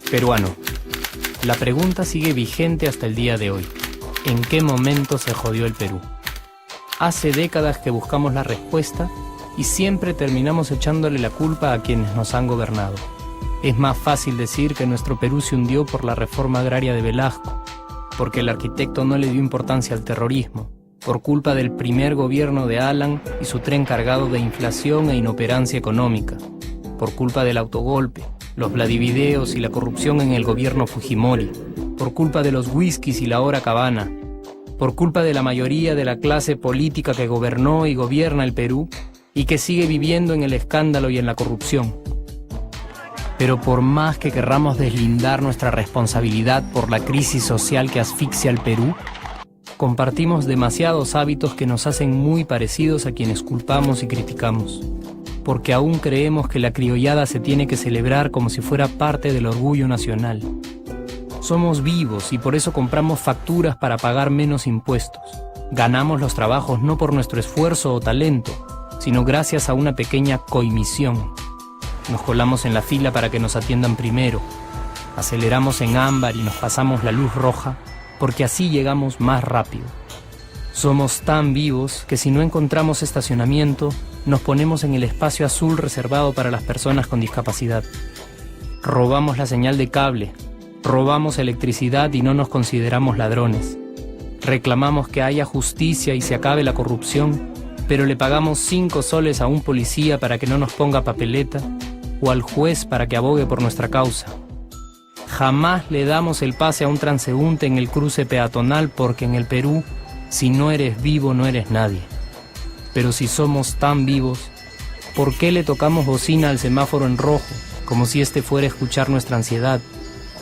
Peruano. La pregunta sigue vigente hasta el día de hoy. ¿En qué momento se jodió el Perú? Hace décadas que buscamos la respuesta y siempre terminamos echándole la culpa a quienes nos han gobernado. Es más fácil decir que nuestro Perú se hundió por la reforma agraria de Velasco, porque el arquitecto no le dio importancia al terrorismo, por culpa del primer gobierno de Alan y su tren cargado de inflación e inoperancia económica, por culpa del autogolpe, los Vladivideos y la corrupción en el gobierno Fujimori, por culpa de los whiskies y la hora cabana, por culpa de la mayoría de la clase política que gobernó y gobierna el Perú y que sigue viviendo en el escándalo y en la corrupción. Pero por más que querramos deslindar nuestra responsabilidad por la crisis social que asfixia al Perú, compartimos demasiados hábitos que nos hacen muy parecidos a quienes culpamos y criticamos, porque aún creemos que la criollada se tiene que celebrar como si fuera parte del orgullo nacional. Somos vivos y por eso compramos facturas para pagar menos impuestos. Ganamos los trabajos no por nuestro esfuerzo o talento, sino gracias a una pequeña coimisión. Nos colamos en la fila para que nos atiendan primero, aceleramos en ámbar y nos pasamos la luz roja, porque así llegamos más rápido. Somos tan vivos que si no encontramos estacionamiento, nos ponemos en el espacio azul reservado para las personas con discapacidad. Robamos la señal de cable, robamos electricidad y no nos consideramos ladrones. Reclamamos que haya justicia y se acabe la corrupción, pero le pagamos 5 soles a un policía para que no nos ponga papeleta o al juez para que abogue por nuestra causa. Jamás le damos el pase a un transeúnte en el cruce peatonal porque en el Perú, si no eres vivo, no eres nadie. Pero si somos tan vivos, ¿por qué le tocamos bocina al semáforo en rojo, como si este fuera a escuchar nuestra ansiedad?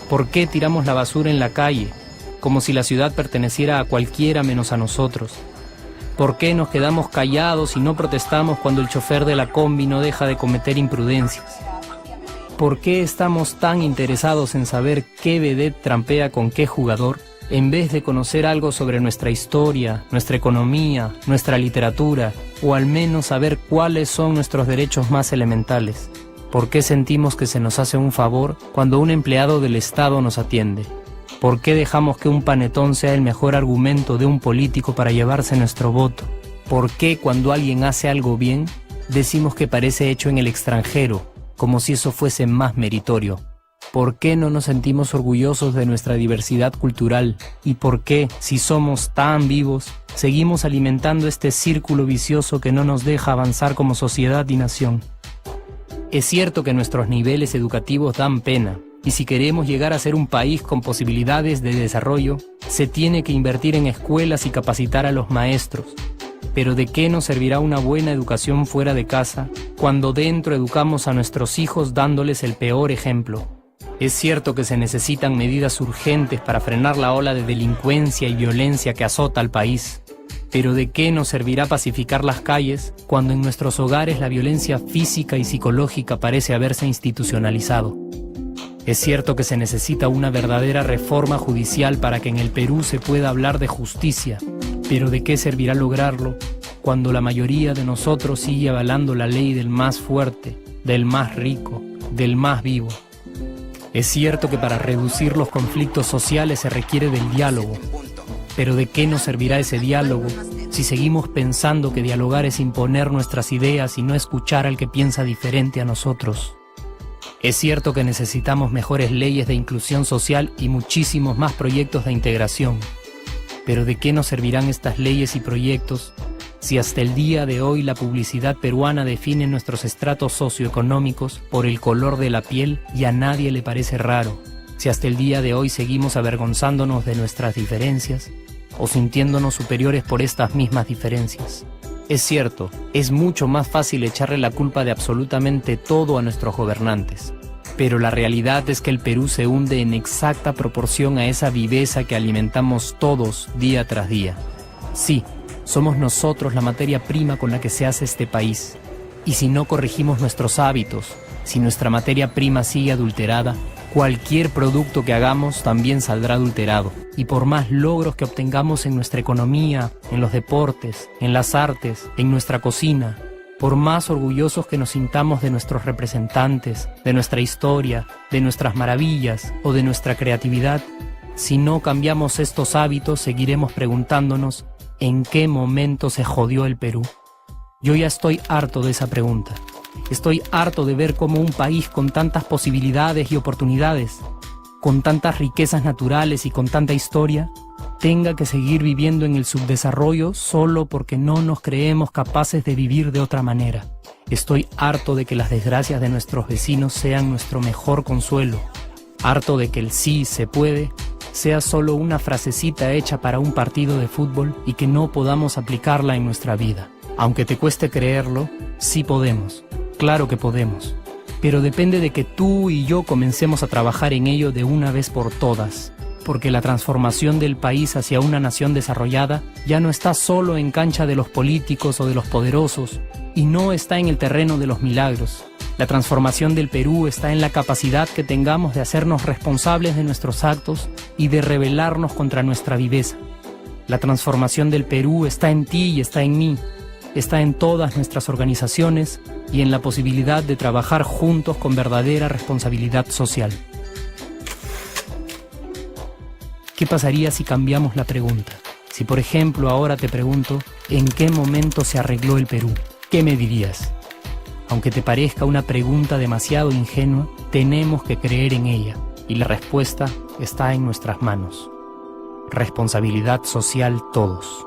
¿Por qué tiramos la basura en la calle, como si la ciudad perteneciera a cualquiera menos a nosotros? ¿Por qué nos quedamos callados y no protestamos cuando el chofer de la combi no deja de cometer imprudencias? ¿Por qué estamos tan interesados en saber qué vedette trampea con qué jugador, en vez de conocer algo sobre nuestra historia, nuestra economía, nuestra literatura, o al menos saber cuáles son nuestros derechos más elementales? ¿Por qué sentimos que se nos hace un favor cuando un empleado del Estado nos atiende? ¿Por qué dejamos que un panetón sea el mejor argumento de un político para llevarse nuestro voto? ¿Por qué cuando alguien hace algo bien, decimos que parece hecho en el extranjero, como si eso fuese más meritorio? ¿Por qué no nos sentimos orgullosos de nuestra diversidad cultural? ¿Y por qué, si somos tan vivos, seguimos alimentando este círculo vicioso que no nos deja avanzar como sociedad y nación? Es cierto que nuestros niveles educativos dan pena, y si queremos llegar a ser un país con posibilidades de desarrollo, se tiene que invertir en escuelas y capacitar a los maestros. Pero ¿de qué nos servirá una buena educación fuera de casa cuando dentro educamos a nuestros hijos dándoles el peor ejemplo? Es cierto que se necesitan medidas urgentes para frenar la ola de delincuencia y violencia que azota al país. Pero ¿de qué nos servirá pacificar las calles cuando en nuestros hogares la violencia física y psicológica parece haberse institucionalizado? Es cierto que se necesita una verdadera reforma judicial para que en el Perú se pueda hablar de justicia, pero ¿de qué servirá lograrlo cuando la mayoría de nosotros sigue avalando la ley del más fuerte, del más rico, del más vivo? Es cierto que para reducir los conflictos sociales se requiere del diálogo, pero ¿de qué nos servirá ese diálogo si seguimos pensando que dialogar es imponer nuestras ideas y no escuchar al que piensa diferente a nosotros? Es cierto que necesitamos mejores leyes de inclusión social y muchísimos más proyectos de integración. Pero ¿de qué nos servirán estas leyes y proyectos si hasta el día de hoy la publicidad peruana define nuestros estratos socioeconómicos por el color de la piel y a nadie le parece raro? Si hasta el día de hoy seguimos avergonzándonos de nuestras diferencias o sintiéndonos superiores por estas mismas diferencias. Es cierto, es mucho más fácil echarle la culpa de absolutamente todo a nuestros gobernantes. Pero la realidad es que el Perú se hunde en exacta proporción a esa viveza que alimentamos todos día tras día. Sí, somos nosotros la materia prima con la que se hace este país. Y si no corregimos nuestros hábitos, si nuestra materia prima sigue adulterada, cualquier producto que hagamos también saldrá adulterado. y por más logros que obtengamos en nuestra economía, en los deportes, en las artes, en nuestra cocina, por más orgullosos que nos sintamos de nuestros representantes, de nuestra historia, de nuestras maravillas o de nuestra creatividad, si no cambiamos estos hábitos, seguiremos preguntándonos ¿en qué momento se jodió el Perú? Yo ya estoy harto de esa pregunta. Estoy harto de ver cómo un país con tantas posibilidades y oportunidades, con tantas riquezas naturales y con tanta historia, tenga que seguir viviendo en el subdesarrollo solo porque no nos creemos capaces de vivir de otra manera. Estoy harto de que las desgracias de nuestros vecinos sean nuestro mejor consuelo. Harto de que el sí se puede sea solo una frasecita hecha para un partido de fútbol y que no podamos aplicarla en nuestra vida. Aunque te cueste creerlo, sí podemos. Claro que podemos. Pero depende de que tú y yo comencemos a trabajar en ello de una vez por todas. Porque la transformación del país hacia una nación desarrollada ya no está solo en cancha de los políticos o de los poderosos, y no está en el terreno de los milagros. La transformación del Perú está en la capacidad que tengamos de hacernos responsables de nuestros actos y de rebelarnos contra nuestra viveza. La transformación del Perú está en ti y está en mí. Está en todas nuestras organizaciones y en la posibilidad de trabajar juntos con verdadera responsabilidad social. ¿Qué pasaría si cambiamos la pregunta? Si, por ejemplo, ahora te pregunto, ¿en qué momento se arregló el Perú? ¿Qué me dirías? Aunque te parezca una pregunta demasiado ingenua, tenemos que creer en ella, y la respuesta está en nuestras manos. Responsabilidad social todos.